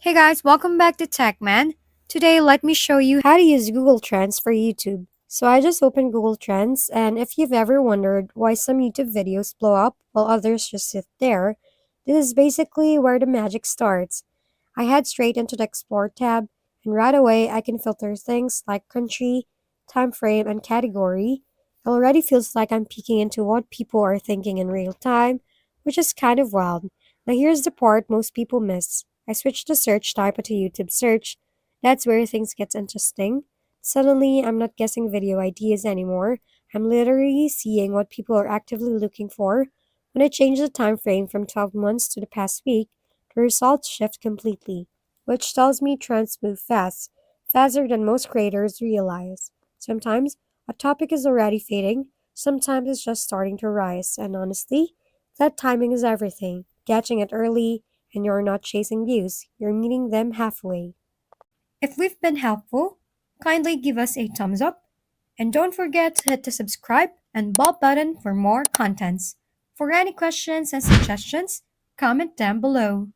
Hey guys, welcome back to TechMan. Today, let me show you how to use Google Trends for YouTube. So I just opened Google Trends, and if you've ever wondered why some YouTube videos blow up while others just sit there, this is basically where the magic starts. I head straight into the Explore tab, and right away I can filter things like country, time frame, and category. It already feels like I'm peeking into what people are thinking in real time, which is kind of wild. Now here's the part most people miss. I switched the search type to YouTube search. That's where things get interesting. Suddenly, I'm not guessing video ideas anymore. I'm literally seeing what people are actively looking for. When I change the time frame from 12 months to the past week, the results shift completely, which tells me trends move fast, faster than most creators realize. Sometimes a topic is already fading, sometimes it's just starting to rise, and honestly, that timing is everything. Catching it early, and you're not chasing views, you're meeting them halfway. If we've been helpful, kindly give us a thumbs up, and don't forget to hit the subscribe and bell button for more contents. For any questions and suggestions, comment down below.